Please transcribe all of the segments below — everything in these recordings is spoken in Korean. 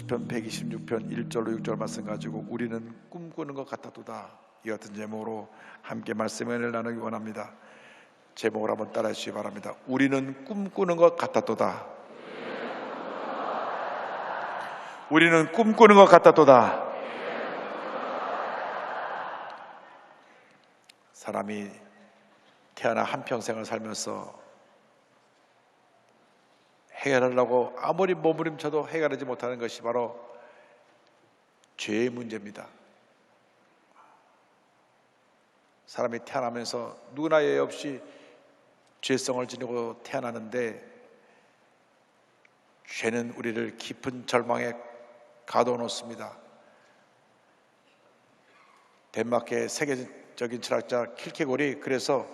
시편 126편 1절로 6절 말씀 가지고 우리는 꿈꾸는 것 같아도다, 이 같은 제목으로 함께 말씀을 나누기 원합니다. 제목을 한번 따라해 주시기 바랍니다. 우리는 꿈꾸는 것 같아도다. 우리는 꿈꾸는 것 같아도다. 사람이 태어나 한평생을 살면서 해결하려고 아무리 몸부림쳐도 해결하지 못하는 것이 바로 죄의 문제입니다. 사람이 태어나면서 누구나 예외 없이 죄성을 지니고 태어나는데, 죄는 우리를 깊은 절망에 가둬 놓습니다. 덴마크의 세계적인 철학자 킬케고리, 그래서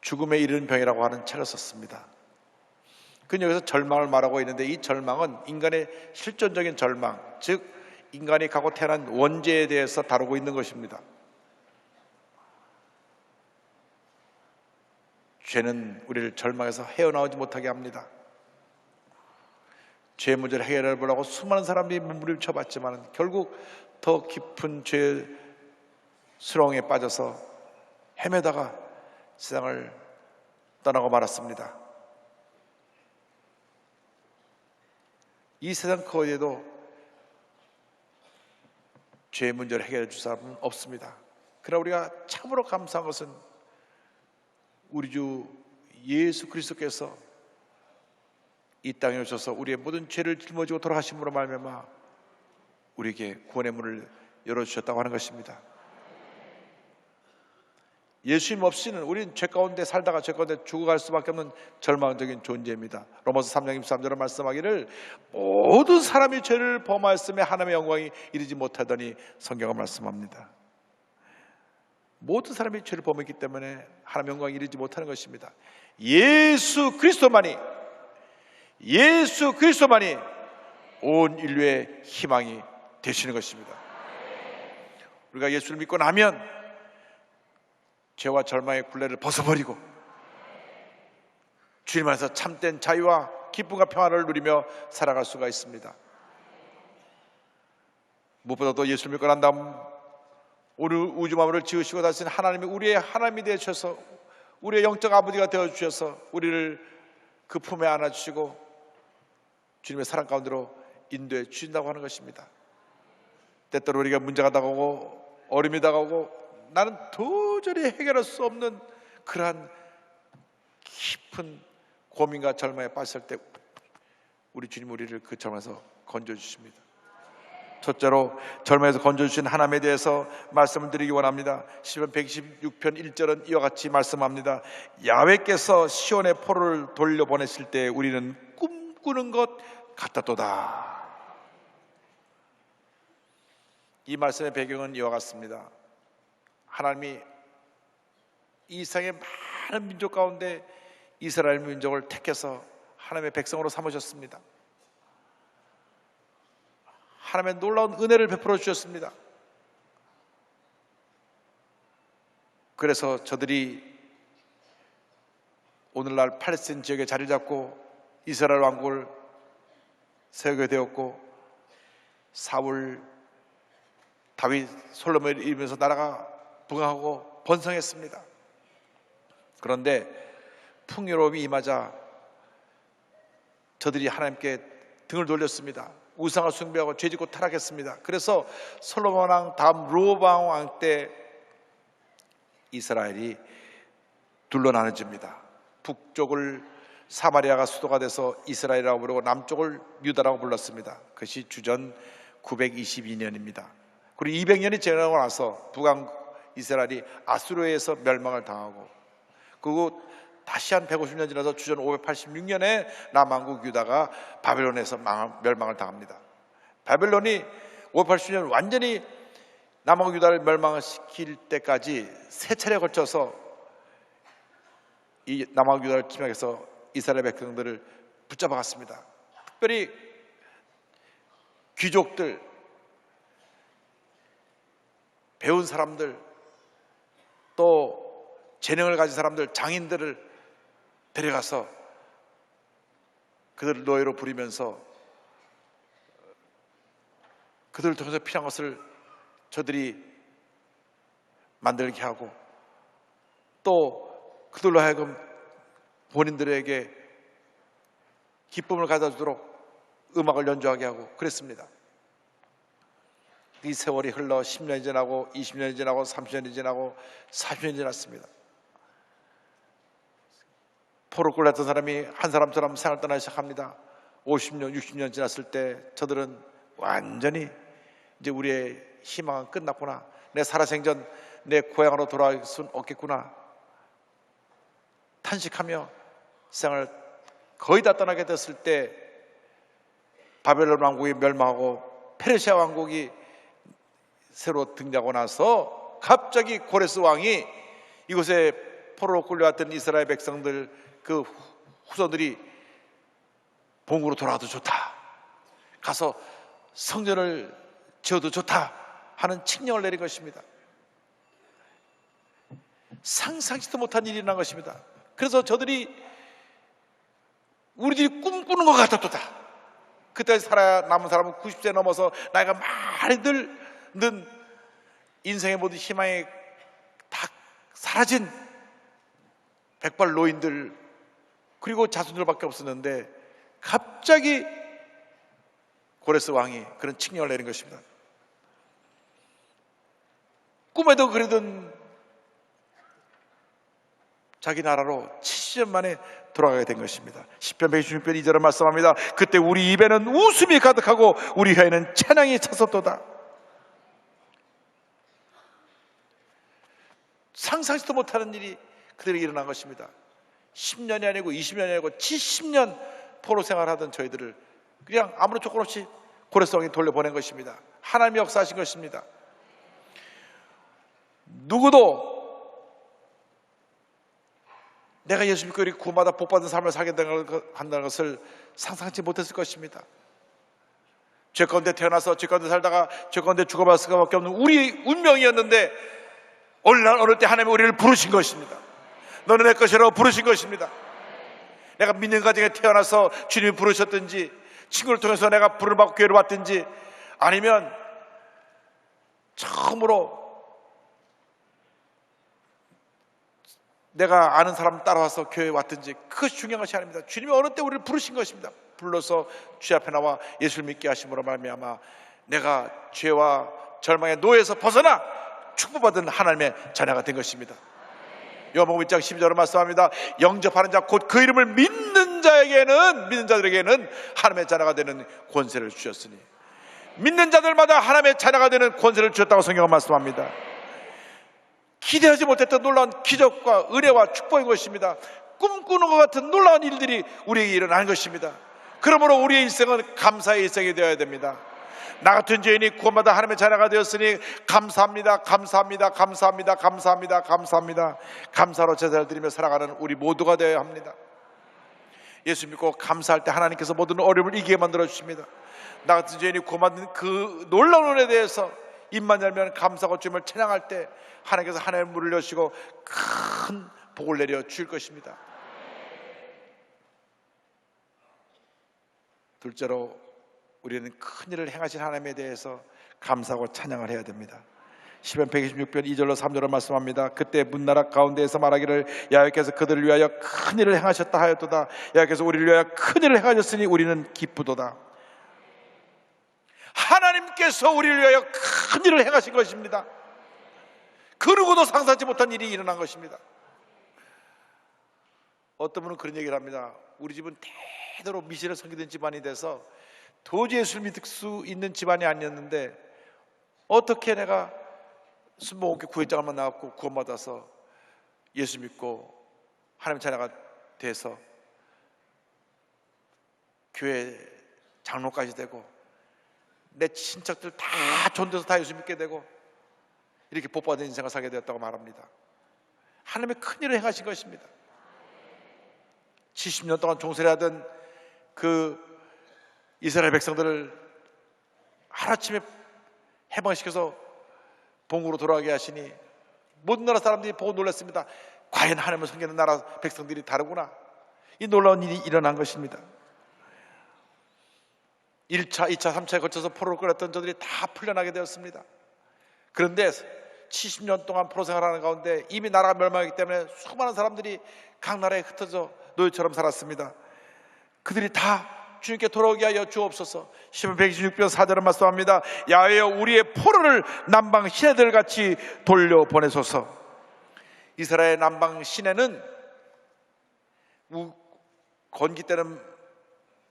죽음에 이르는 병이라고 하는 책을 썼습니다. 그는 여기서 절망을 말하고 있는데, 이 절망은 인간의 실존적인 절망, 즉 인간이 갖고 태어난 원죄에 대해서 다루고 있는 것입니다. 죄는 우리를 절망에서 헤어나오지 못하게 합니다. 죄 문제를 해결해 보려고 수많은 사람들이 몸부림쳐 봤지만 결국 더 깊은 죄의 수렁에 빠져서 헤매다가 세상을 떠나고 말았습니다. 이 세상 그 어디에도 죄의 문제를 해결해 줄 사람은 없습니다. 그러나 우리가 참으로 감사한 것은 우리 주 예수 그리스도께서 이 땅에 오셔서 우리의 모든 죄를 짊어지고 돌아가심으로 말미암아 우리에게 구원의 문을 열어주셨다고 하는 것입니다. 예수님 없이는 우리는 죄 가운데 살다가 죄 가운데 죽어갈 수밖에 없는 절망적인 존재입니다. 로마서 3장 23절에 말씀하기를 모든 사람이 죄를 범하였음에 하나님의 영광이 이르지 못하더니 성경은 말씀합니다. 모든 사람이 죄를 범했기 때문에 하나님의 영광이 이르지 못하는 것입니다. 예수 그리스도만이 온 인류의 희망이 되시는 것입니다. 우리가 예수를 믿고 나면 죄와 절망의 굴레를 벗어버리고 주님 안에서 참된 자유와 기쁨과 평화를 누리며 살아갈 수가 있습니다. 무엇보다도 예수를 믿고 난 다음 오늘 우주 만물을 지으시고 다스린 하나님이 우리의 하나님이 되셔서 우리의 영적 아버지가 되어주셔서 우리를 그 품에 안아주시고 주님의 사랑 가운데로 인도해 주신다고 하는 것입니다. 때때로 우리가 문제가 다가오고 어려움이 다가오고 나는 도저히 해결할 수 없는 그러한 깊은 고민과 절망에 빠졌을 때 우리 주님 우리를 그 절망에서 건져주십니다. 첫째로 절망에서 건져주신 하나님에 대해서 말씀을 드리기 원합니다. 시편 126편 1절은 이와 같이 말씀합니다. 야훼께서 시온의 포로를 돌려보내실 때 우리는 꿈꾸는 것 같았도다. 이 말씀의 배경은 이와 같습니다. 하나님이 이 세상의 많은 민족 가운데 이스라엘 민족을 택해서 하나님의 백성으로 삼으셨습니다. 하나님의 놀라운 은혜를 베풀어 주셨습니다. 그래서 저들이 오늘날 팔레스타인 지역에 자리 잡고 이스라엘 왕국을 세우게 되었고, 사울, 다윗, 솔로몬을 이루면서 나라가 부강하고 번성했습니다. 그런데 풍요로움이 임하자 저들이 하나님께 등을 돌렸습니다. 우상을 숭배하고 죄짓고 타락했습니다. 그래서 솔로몬 왕 다음 르호보암 왕 때 이스라엘이 둘로 나눠집니다. 북쪽을 사마리아가 수도가 돼서 이스라엘이라고 부르고 남쪽을 유다라고 불렀습니다. 그것이 주전 922년입니다. 그리고 200년이 지나고 나서 북왕 이스라엘이 아수르에서 멸망을 당하고, 그리고 다시 한 150년 지나서 주전 586년에 남왕국 유다가 바벨론에서 멸망을 당합니다. 바벨론이 580년 완전히 남왕국 유다를 멸망시킬 때까지 세 차례에 걸쳐서 이 남왕국 유다를 침략해서 이스라엘 백성들을 붙잡아갔습니다. 특별히 귀족들, 배운 사람들, 또 재능을 가진 사람들, 장인들을 데려가서 그들을 노예로 부리면서 그들을 통해서 필요한 것을 저들이 만들게 하고, 또 그들로 하여금 본인들에게 기쁨을 가져주도록 음악을 연주하게 하고 그랬습니다. 이 세월이 흘러 10년이 지나고 20년이 지나고 30년이 지나고 40년이 지났습니다. 포로를 꿀렸던 사람이 한 사람처럼 생을 떠나기 시작합니다. 50년, 60년 지났을 때 저들은 완전히 이제 우리의 희망은 끝났구나, 내 살아생전 내 고향으로 돌아갈 수는 없겠구나 탄식하며 생을 거의 다 떠나게 됐을 때, 바벨론 왕국이 멸망하고 페르시아 왕국이 새로 등장하고 나서 갑자기 고레스 왕이 이곳에 포로로 끌려왔던 이스라엘 백성들, 그 후손들이 본국으로 돌아와도 좋다, 가서 성전을 지어도 좋다 하는 칙령을 내린 것입니다. 상상치도 못한 일이 일어난 것입니다. 그래서 저들이 우리들이 꿈꾸는 것 같았도다. 그때 살아야 남은 사람은 90세 넘어서 나이가 많이 든 인생의 모든 희망이 다 사라진 백발 노인들 그리고 자손들밖에 없었는데, 갑자기 고레스 왕이 그런 칙령을 내린 것입니다. 꿈에도 그리던 자기 나라로 70년 만에 돌아가게 된 것입니다. 시편 126편 2절을 말씀합니다. 그때 우리 입에는 웃음이 가득하고 우리 혀에는 찬양이 찼었도다. 상상치도 못하는 일이 그들에게 일어난 것입니다. 10년이 아니고 20년이 아니고 70년 포로 생활하던 저희들을 그냥 아무런 조건 없이 고레스 왕이 돌려보낸 것입니다. 하나님이 역사하신 것입니다. 누구도 내가 예수 믿고 이렇게 구원받아 복받은 삶을 살게 한다는 것을 상상치 못했을 것입니다. 죄 가운데 태어나서 죄 가운데 살다가 죄 가운데 죽어갈 수밖에 없는 우리 운명이었는데, 오늘날 어느 때 하나님이 우리를 부르신 것입니다. 너는 내 것이라고 부르신 것입니다. 내가 믿는 가정에 태어나서 주님이 부르셨든지, 친구를 통해서 내가 부름을 받고 교회를 왔든지, 아니면 처음으로 내가 아는 사람 따라와서 교회에 왔든지, 그것이 중요한 것이 아닙니다. 주님이 어느 때 우리를 부르신 것입니다. 불러서 주 앞에 나와 예수를 믿게 하심으로 말미암아 내가 죄와 절망의 노예에서 벗어나 축복받은 하나님의 자녀가 된 것입니다. 요한복음 1장 12절로 말씀합니다. 영접하는 자 곧 그 이름을 믿는 자들에게는 하나님의 자녀가 되는 권세를 주셨으니, 믿는 자들마다 하나님의 자녀가 되는 권세를 주셨다고 성경은 말씀합니다. 기대하지 못했던 놀라운 기적과 은혜와 축복인 것입니다. 꿈꾸는 것 같은 놀라운 일들이 우리에게 일어나는 것입니다. 그러므로 우리의 일생은 감사의 일생이 되어야 됩니다. 나 같은 죄인이 구원받아 하나님의 자녀가 되었으니 감사합니다, 감사합니다, 감사합니다, 감사합니다, 감사합니다. 감사로 제사를 드리며 살아가는 우리 모두가 되어야 합니다. 예수 믿고 감사할 때 하나님께서 모든 어려움을 이기게 만들어 주십니다. 나 같은 죄인이 구원받은 그 놀라운 은혜에 대해서 입만 열면 감사하고 주님을 찬양할 때 하나님께서 하나님의 문을 여시고 큰 복을 내려 주실 것입니다. 둘째로, 우리는 큰 일을 행하신 하나님에 대해서 감사하고 찬양을 해야 됩니다. 시편 126편 2절로 3절을 말씀합니다. 그때 문나라 가운데에서 말하기를 여호와께서 그들을 위하여 큰 일을 행하셨다 하였도다. 여호와께서 우리를 위하여 큰 일을 행하셨으니 우리는 기쁘도다. 하나님께서 우리를 위하여 큰 일을 행하신 것입니다. 그러고도 상상치 못한 일이 일어난 것입니다. 어떤 분은 그런 얘기를 합니다. 우리 집은 대대로 미신을 섬기던 집안이 돼서 도저히 예수를 믿을 수 있는 집안이 아니었는데, 어떻게 내가 순복음교회 구회장만 나왔고 구원받아서 예수 믿고 하나님 자녀가 돼서 교회 장로까지 되고 내 친척들 다 존재해서 다 예수 믿게 되고 이렇게 복받은 인생을 살게 되었다고 말합니다. 하나님의 큰 일을 행하신 것입니다. 70년 동안 종살이 하던 그 이스라엘 백성들을 하루아침에 해방시켜서 본국으로 돌아가게 하시니 모든 나라 사람들이 보고 놀랐습니다. 과연 하나님을 섬기는 나라 백성들이 다르구나. 이 놀라운 일이 일어난 것입니다. 1차, 2차, 3차에 거쳐서 포로를 끌었던 저들이 다 풀려나게 되었습니다. 그런데 70년 동안 포로 생활하는 가운데 이미 나라가 멸망했기 때문에 수많은 사람들이 각 나라에 흩어져 노예처럼 살았습니다. 그들이 다 주님께 돌아오게 하여 주옵소서. 시편 126편 4절은 말씀합니다. 야훼여 우리의 포로를 남방 시내들 같이 돌려보내소서. 이스라엘 남방 시내는 건기 때는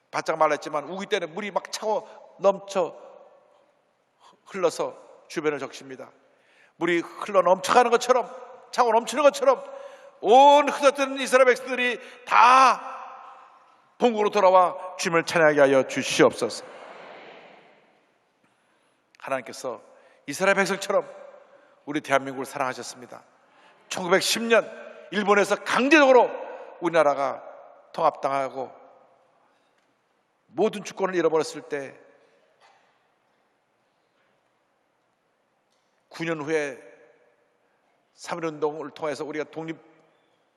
바짝 말랐지만 우기 때는 물이 막 차고 넘쳐 흘러서 주변을 적십니다. 물이 흘러 넘쳐가는 것처럼, 차고 넘치는 것처럼 온 흩어졌던 이스라엘 백성들이 다 본국으로 돌아와 주님을 찬양하게 하여 주시옵소서. 하나님께서 이스라엘 백성처럼 우리 대한민국을 사랑하셨습니다. 1910년 일본에서 강제적으로 우리나라가 통합당하고 모든 주권을 잃어버렸을 때 9년 후에 3.1운동을 통해서 우리가 독립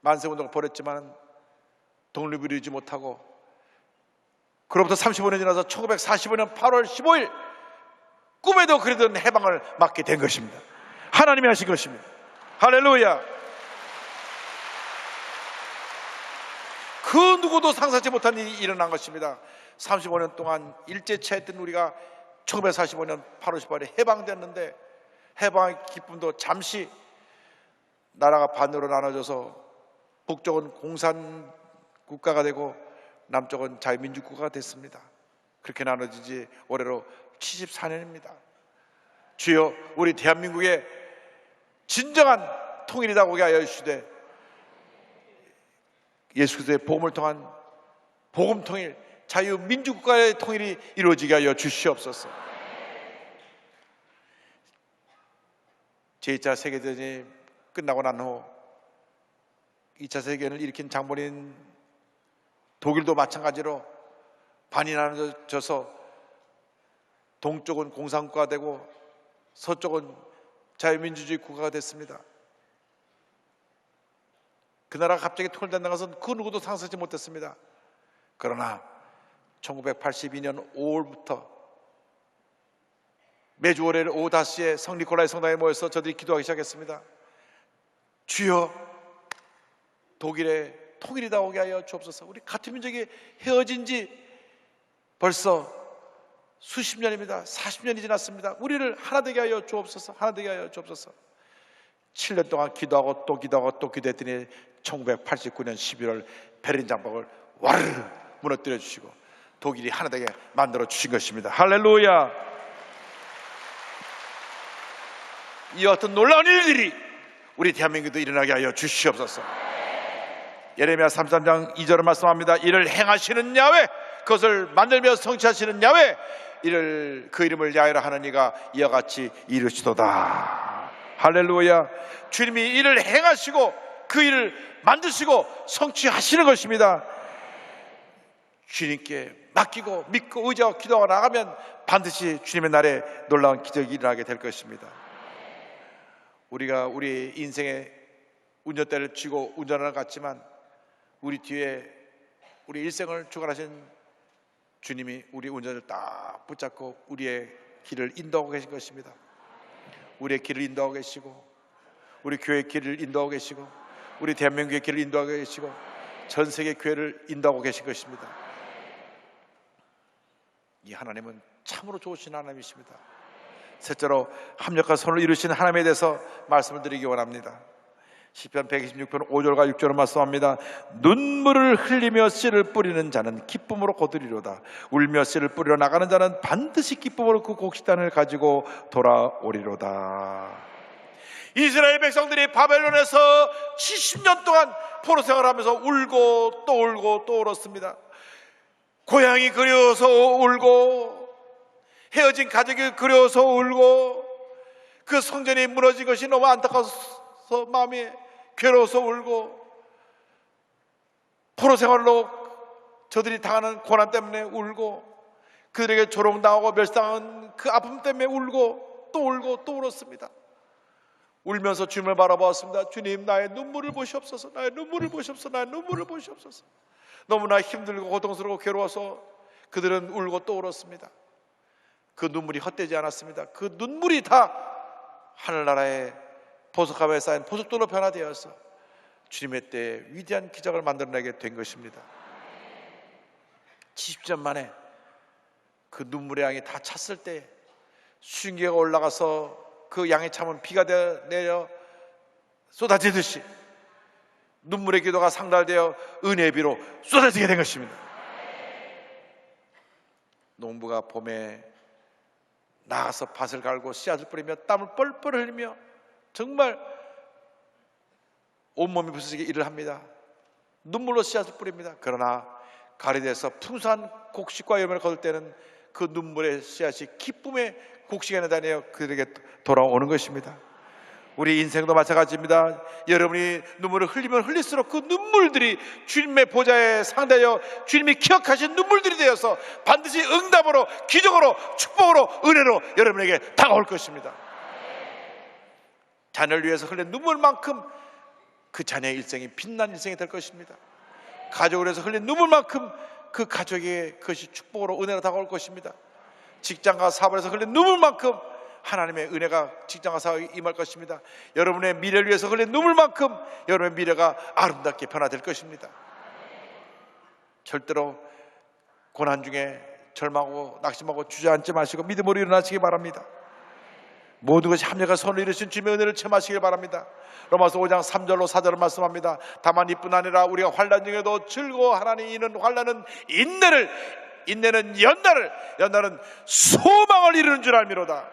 만세운동을 벌였지만 독립을 이루지 못하고, 그로부터 35년 지나서 1945년 8월 15일 꿈에도 그리던 해방을 맞게 된 것입니다. 하나님이 하신 것입니다. 할렐루야. 그 누구도 상상치 못한 일이 일어난 것입니다. 35년 동안 일제차였던 우리가 1945년 8월 18일에 해방됐는데, 해방의 기쁨도 잠시 나라가 반으로 나눠져서 북쪽은 공산 국가가 되고 남쪽은 자유민주 국가가 됐습니다. 그렇게 나눠진 지 올해로 74년입니다. 주여, 우리 대한민국의 진정한 통일이라고 하여 주시되 예수 그리스도의 복음을 통한 복음 통일, 자유민주국가의 통일이 이루어지게 하여 주시옵소서. 제2차 세계대전이 끝나고 난 후 2차 세계대전을 일으킨 장본인 독일도 마찬가지로 반이 나눠져서 동쪽은 공산국가가 되고 서쪽은 자유민주주의 국가가 됐습니다. 그 나라가 갑자기 통일된다는 것은 그 누구도 상상하지 못했습니다. 그러나 1982년 5월부터 매주 월요일 오후 5시에 성니콜라이 성당에 모여서 저들이 기도하기 시작했습니다. 주여, 독일의 통일이다 오게 하여 주옵소서. 우리 같은 민족이 헤어진 지 벌써 수십 년입니다. 40년이 지났습니다. 우리를 하나 되게 하여 주옵소서. 하나 되게 하여 주옵소서. 7년 동안 기도하고 또 기도하고 또 기도했더니 1989년 11월 베를린 장벽을 와르르 무너뜨려 주시고 독일이 하나 되게 만들어 주신 것입니다. 할렐루야. 이와 같은 놀라운 일들이 우리 대한민국도 일어나게 하여 주시옵소서. 예레미야 33장 2절을 말씀합니다. 이를 행하시는 야훼, 그것을 만들며 성취하시는 야훼, 이를 그 이름을 야훼라 하는 이가 이와 같이 이르시도다. 할렐루야. 주님이 이를 행하시고 그 일을 만드시고 성취하시는 것입니다. 주님께 맡기고 믿고 의지하고 기도하고 나가면 반드시 주님의 날에 놀라운 기적이 일어나게 될 것입니다. 우리가 우리 인생의 운전대를 쥐고 운전하는 것 같지만 우리 뒤에 우리 일생을 주관하신 주님이 우리 운전을 딱 붙잡고 우리의 길을 인도하고 계신 것입니다. 우리의 길을 인도하고 계시고 우리 교회의 길을 인도하고 계시고 우리 대한민국의 길을 인도하고 계시고 전 세계 교회를 인도하고 계신 것입니다. 이 하나님은 참으로 좋으신 하나님이십니다. 셋째로 합력과 선을 이루신 하나님에 대해서 말씀을 드리기 원합니다. 시편 126편 5절과 6절을 말씀합니다. 눈물을 흘리며 씨를 뿌리는 자는 기쁨으로 거두리로다. 울며 씨를 뿌리러 나가는 자는 반드시 기쁨으로 그 곡식단을 가지고 돌아오리로다. 이스라엘 백성들이 바벨론에서 70년 동안 포로 생활하면서 울고 또 울고 또 울었습니다. 고향이 그리워서 울고 헤어진 가족이 그리워서 울고 그 성전이 무너진 것이 너무 안타까워서 마음이 괴로워서 울고 포로 생활로 저들이 당하는 고난 때문에 울고 그들에게 조롱당하고 멸시당한 그 아픔 때문에 울고 또 울었습니다. 울면서 주님을 바라보았습니다. 주님, 나의 눈물을 보시옵소서. 나의 눈물을 보시옵소서. 나의 눈물을 보시옵소서. 너무나 힘들고 고통스럽고 괴로워서 그들은 울고 또 울었습니다. 그 눈물이 헛되지 않았습니다. 그 눈물이 다 하늘나라의 보석함에 쌓인 보석돌로 변화되어서 주님의 때에 위대한 기적을 만들어내게 된 것입니다. 70년 만에 그 눈물의 양이 다 찼을 때 수증기가 올라가서 그 양의 참은 비가 내려 쏟아지듯이 눈물의 기도가 상달되어 은혜의 비로 쏟아지게 된 것입니다. 농부가 봄에 나가서 밭을 갈고 씨앗을 뿌리며 땀을 뻘뻘 흘리며 정말 온몸이 부서지게 일을 합니다. 눈물로 씨앗을 뿌립니다. 그러나 가을이 돼서 풍성한 곡식과 열매를 거둘 때는 그 눈물의 씨앗이 기쁨의 곡식에 다녀 그들에게 돌아오는 것입니다. 우리 인생도 마찬가지입니다. 여러분이 눈물을 흘리면 흘릴수록 그 눈물들이 주님의 보좌에 상대하여 주님이 기억하신 눈물들이 되어서 반드시 응답으로, 기적으로, 축복으로, 은혜로 여러분에게 다가올 것입니다. 자녀를 위해서 흘린 눈물만큼 그 자녀의 일생이 빛난 일생이 될 것입니다. 가족을 위해서 흘린 눈물만큼 그 가족에게 그것이 축복으로, 은혜로 다가올 것입니다. 직장과 사업에서 흘린 눈물만큼 하나님의 은혜가 직장과 사업에 임할 것입니다. 여러분의 미래를 위해서 흘린 눈물만큼 여러분의 미래가 아름답게 변화될 것입니다. 절대로 고난 중에 절망하고 낙심하고 주저앉지 마시고 믿음으로 일어나시기 바랍니다. 모든 것이 합력한 손을 이루신 주님의 은혜를 체험하시길 바랍니다. 로마서 5장 3절로 4절을 말씀합니다. 다만 이뿐 아니라 우리가 환난 중에도 즐거워하나니 이는 환난은 인내를, 인내는 연단을, 연단은 소망을 이루는 줄 알미로다.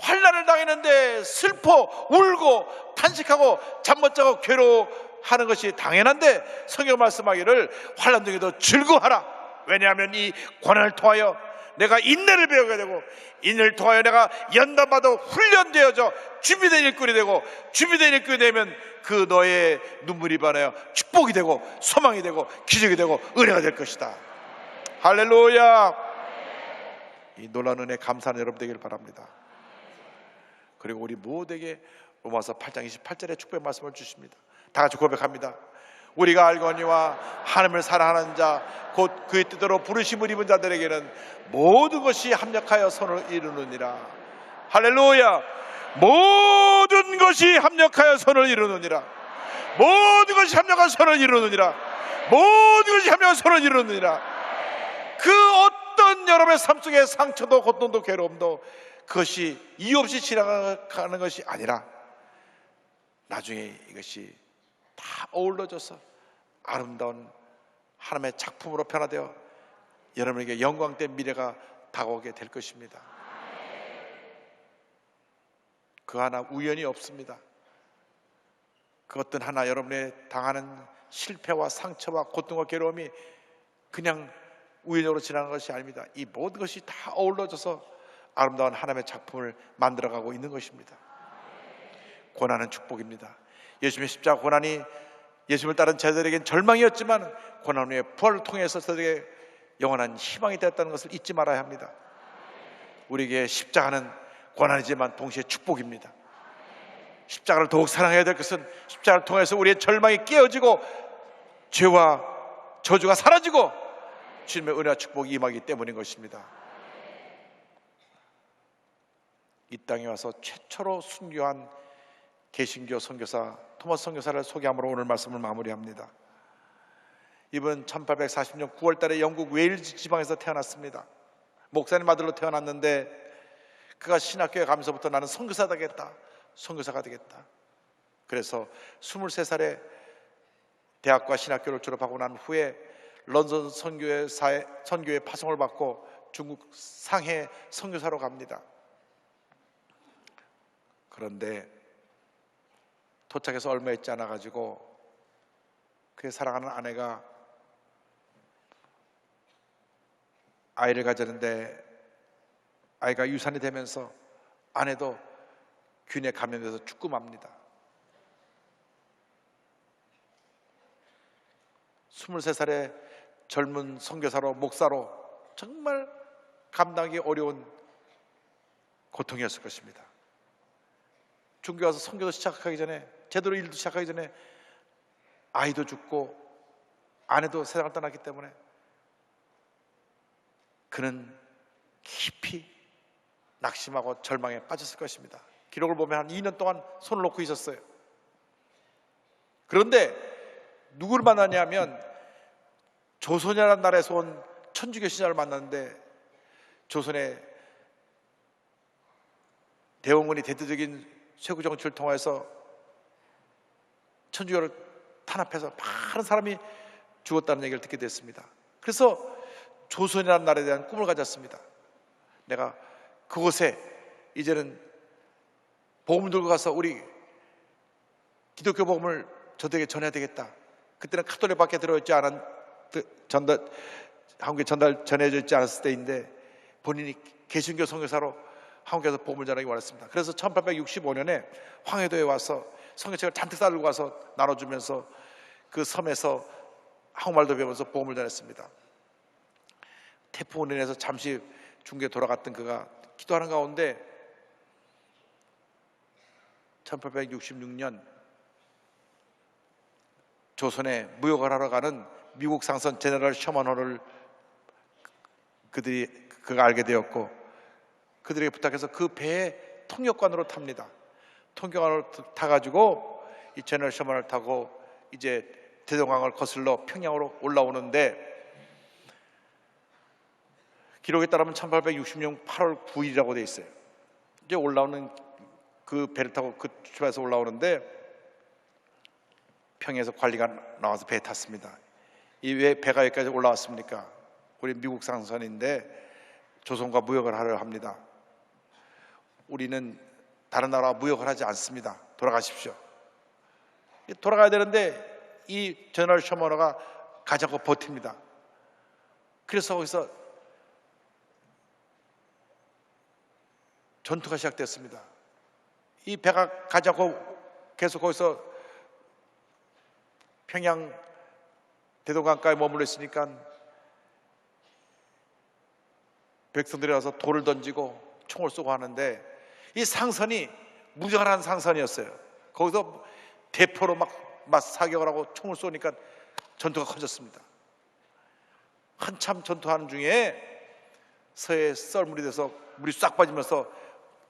환난을 당했는데 슬퍼 울고 탄식하고 잠 못 자고 괴로워하는 것이 당연한데 성경 말씀하기를 환난 중에도 즐거워하라. 왜냐하면 이 고난을 통하여 내가 인내를 배우게 되고 인내를 통하여 내가 연단받아 훈련되어져 준비된 일꾼이 되고 준비된 일꾼이 되면 그 너의 눈물이 변하여 축복이 되고 소망이 되고 기적이 되고 은혜가 될 것이다. 할렐루야. 이 놀라운 은혜 감사하는 여러분 되기를 바랍니다. 그리고 우리 모두에게 로마서 8장 28절에 축복의 말씀을 주십니다. 다 같이 고백합니다. 우리가 알거니와 하나님을 사랑하는 자 곧 그의 뜻대로 부르심을 입은 자들에게는 모든 것이 합력하여 선을 이루느니라. 할렐루야. 모든 것이 합력하여 선을 이루느니라. 모든 것이 합력하여 선을 이루느니라. 모든 것이 합력하여 선을 이루느니라. 그 어떤 여러분의 삶 속에 상처도 고통도 괴로움도 그것이 이유 없이 지나가는 것이 아니라 나중에 이것이 다 어우러져서 아름다운 하나님의 작품으로 변화되어 여러분에게 영광된 미래가 다가오게 될 것입니다. 그 하나 우연이 없습니다. 그 어떤 하나 여러분의 당하는 실패와 상처와 고통과 괴로움이 그냥 우연적으로 지나가는 것이 아닙니다. 이 모든 것이 다 어우러져서 아름다운 하나님의 작품을 만들어가고 있는 것입니다. 고난은 축복입니다. 예수님의 십자가 고난이 예수님을 따른 제자들에게는 절망이었지만 고난 후에 부활을 통해서 저들에게 영원한 희망이 되었다는 것을 잊지 말아야 합니다. 우리에게 십자가는 고난이지만 동시에 축복입니다. 십자가를 더욱 사랑해야 될 것은 십자가를 통해서 우리의 절망이 깨어지고 죄와 저주가 사라지고 주님의 은혜와 축복이 임하기 때문인 것입니다. 이 땅에 와서 최초로 순교한 개신교 선교사 토마스 선교사를 소개함으로 오늘 말씀을 마무리합니다. 이분 1840년 9월 달에 영국 웨일즈 지방에서 태어났습니다. 목사님 아들로 태어났는데 그가 신학교에 가면서부터 나는 선교사가 되겠다. 선교사가 되겠다. 그래서 23살에 대학과 신학교를 졸업하고 난 후에 런던 선교회 파송을 받고 중국 상해 선교사로 갑니다. 그런데 도착해서 얼마 있지 않아 가지고 그의 사랑하는 아내가 아이를 가졌는데 아이가 유산이 되면서 아내도 균에 감염돼서 죽고 맙니다. 23살의 젊은 선교사로 목사로 정말 감당하기 어려운 고통이었을 것입니다. 중교 와서 선교도 시작하기 전에 제대로 일도 시작하기 전에 아이도 죽고 아내도 세상을 떠났기 때문에 그는 깊이 낙심하고 절망에 빠졌을 것입니다. 기록을 보면 한 2년 동안 손을 놓고 있었어요. 그런데 누구를 만나냐면 조선이라는 나라에서 온 천주교 신자를 만났는데, 조선의 대원군이 대대적인 쇄국 정치를 통해서 천주교를 탄압해서 많은 사람이 죽었다는 얘기를 듣게 됐습니다. 그래서 조선이라는 나라에 대한 꿈을 가졌습니다. 내가 그곳에 이제는 복음을 들고 가서 우리 기독교 복음을 저들에게 전해야 되겠다. 그때는 카톨릭밖에 들어있지 않은 한국에 전해져 있지 않았을 때인데, 본인이 개신교 선교사로 한국에서 복음을 전하기 원했습니다. 그래서 1865년에 황해도에 와서 성경책을 잔뜩 싸들고 와서 나눠주면서 그 섬에서 한국말도 배우면서 복음을 전했습니다. 태풍으로 인해서 잠시 중국에 돌아갔던 그가 기도하는 가운데 1866년 조선에 무역을 하러 가는 미국 상선 제너럴 셔먼호를 그가 알게 되었고, 그들에게 부탁해서 그 배에 통역관으로 탑니다. 통역관으로 타가지고 이 제너럴 셔먼을 타고 이제 대동강을 거슬러 평양으로 올라오는데, 기록에 따르면 1860년 8월 9일이라고 되어 있어요. 이제 올라오는 그 배를 타고 그 출발해서 올라오는데, 평양에서 관리가 나와서 배에 탔습니다. 이 왜 배가 여기까지 올라왔습니까? 우리 미국 상선인데 조선과 무역을 하려 합니다. 우리는 다른 나라와 무역을 하지 않습니다. 돌아가십시오. 돌아가야 되는데 이 제너럴 셔먼호가 가지 않고 버팁니다. 그래서 거기서 전투가 시작됐습니다. 이 배가 가지 않고 계속 거기서 평양 대동강가에 머물러 있으니까 백성들이 와서 돌을 던지고 총을 쏘고 하는데, 이 상선이 무장한 상선이었어요. 거기서 대포로 막 사격을 하고 총을 쏘니까 전투가 커졌습니다. 한참 전투하는 중에 서해에 썰물이 돼서 물이 싹 빠지면서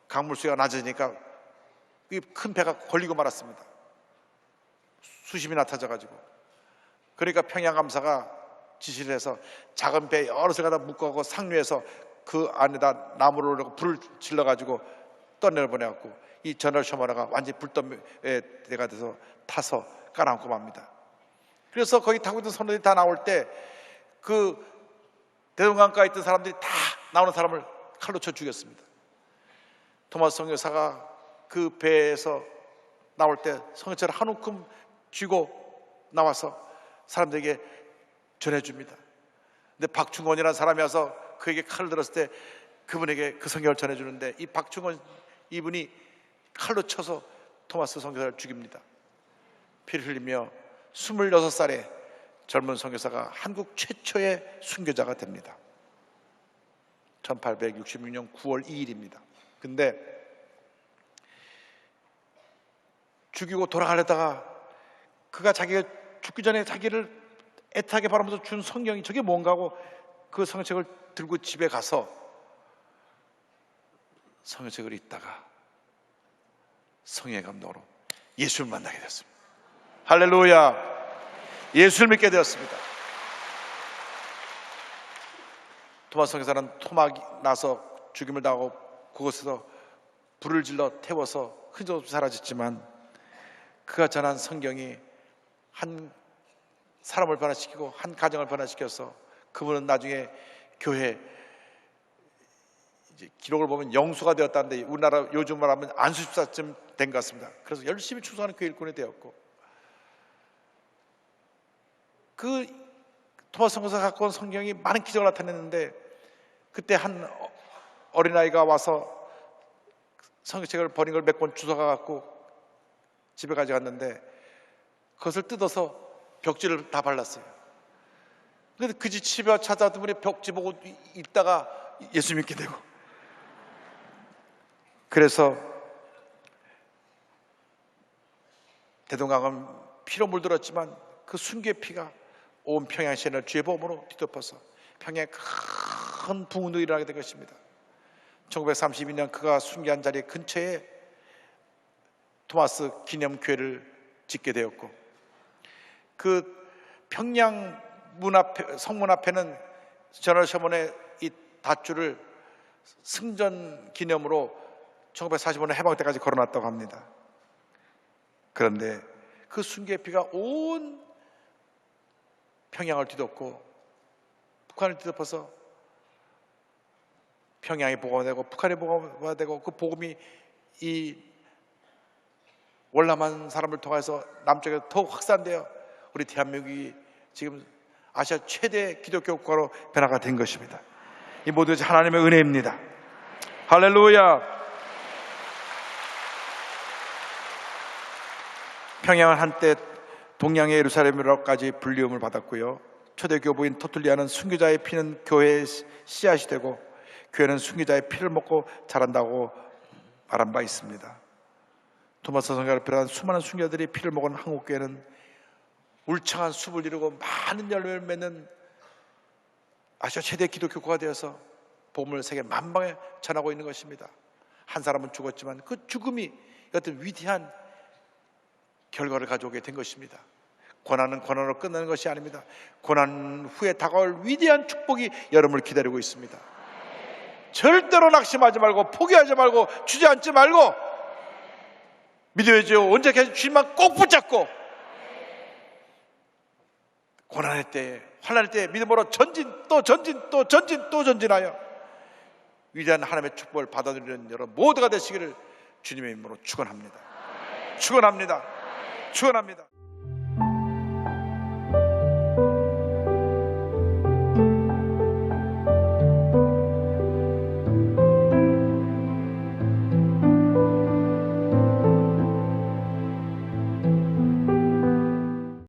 강물 수위가 낮아지니까 이 큰 배가 걸리고 말았습니다. 수심이 낮아져가지고. 그러니까 평양감사가 지시를 해서 작은 배 여러 척 갖다 묶어가고 상류에서 그 안에다 나무를 올리고 불을 질러가지고 떠내보내갖고 이 제너럴 셔먼호가 완전히 불떠가 돼서 타서 깔아앉고 맙니다. 그래서 거기 타고 있던 선원들이 다 나올 때 그 대동강가에 있던 사람들이 다 나오는 사람을 칼로 쳐 죽였습니다. 토마스 선교사가 그 배에서 나올 때 성경책을 한 움큼 쥐고 나와서 사람들에게 전해줍니다. 근데 박충원이라는 사람이 와서 그에게 칼을 들었을 때 그분에게 그 성경을 전해주는데, 이 박충원 이분이 칼로 쳐서 토마스 선교사를 죽입니다. 피를 흘리며 26살의 젊은 선교사가 한국 최초의 순교자가 됩니다. 1866년 9월 2일입니다. 근데 죽이고 돌아가려다가 그가 자기가 죽기 전에 자기를 애타게 바라면서 준 성경이 저게 뭔가 하고 그 성경책을 들고 집에 가서 성경책을 읽다가 성령의 감동으로 예수를 만나게 됐습니다. 할렐루야! 예수를 믿게 되었습니다. 토마스 선교사는 토막이 나서 죽임을 당하고 그곳에서 불을 질러 태워서 흔적없이 사라졌지만, 그가 전한 성경이 한 사람을 변화시키고 한 가정을 변화시켜서 그분은 나중에 교회 이제 기록을 보면 영수가 되었다는데, 우리나라 요즘 말하면 안수집사쯤 된 것 같습니다. 그래서 열심히 충성하는 교회 일꾼이 되었고, 그 토마스 선교사가 갖고 온 성경이 많은 기적을 나타냈는데, 그때 한 어린아이가 와서 성경책을 버린 걸 몇 권 주워가 갖고 집에 가져갔는데, 그것을 뜯어서 벽지를 다 발랐어요. 그런데 그 집 집에 찾아왔던 분이 벽지 보고 읽다가 예수 믿게 되고, 그래서 대동강은 피로 물들었지만 그 순교의 피가 온 평양시를 주의 보험으로 뒤덮어서 평양에 큰 부흥도 일어나게 된 것입니다. 1932년 그가 순교한 자리 근처에 토마스 기념교회를 짓게 되었고, 그 평양 문 앞에, 성문 앞에는 저널 셔먼의 이 닷줄을 승전 기념으로 1945년 해방 때까지 걸어놨다고 합니다. 그런데 그 순교의 피가 온 평양을 뒤덮고 북한을 뒤덮어서 평양이 복음화 되고 북한이 복음화 되고, 그 복음이 이 월남한 사람을 통해서 남쪽에 더욱 확산되어 우리 대한민국이 지금 아시아 최대 기독교 국가로 변화가 된 것입니다. 이 모두 하나님의 은혜입니다. 할렐루야. 평양은 한때 동양의 예루살렘으로까지 불리움을 받았고요, 초대 교부인 토틀리아는 순교자의 피는 교회의 씨앗이 되고 교회는 순교자의 피를 먹고 자란다고 말한 바 있습니다. 토마스 선교사를 비롯한 수많은 순교자들이 피를 먹은 한국교회는 울창한 숲을 이루고 많은 열매를 맺는 아시아 최대 기독교 국가가 되어서 복음을 세계 만방에 전하고 있는 것입니다. 한 사람은 죽었지만 그 죽음이 어떤 위대한 결과를 가져오게 된 것입니다. 고난은 고난으로 끝나는 것이 아닙니다. 고난 후에 다가올 위대한 축복이 여러분을 기다리고 있습니다. 절대로 낙심하지 말고 포기하지 말고 주저앉지 말고 믿어야죠. 언제까지 주님만 꼭 붙잡고 고난의 때에, 환난의 때에 믿음으로 전진 또 전진 또 전진 또 전진하여 위대한 하나님의 축복을 받아들이는 여러분 모두가 되시기를 주님의 이름으로 축원합니다. 축원합니다. 축원합니다.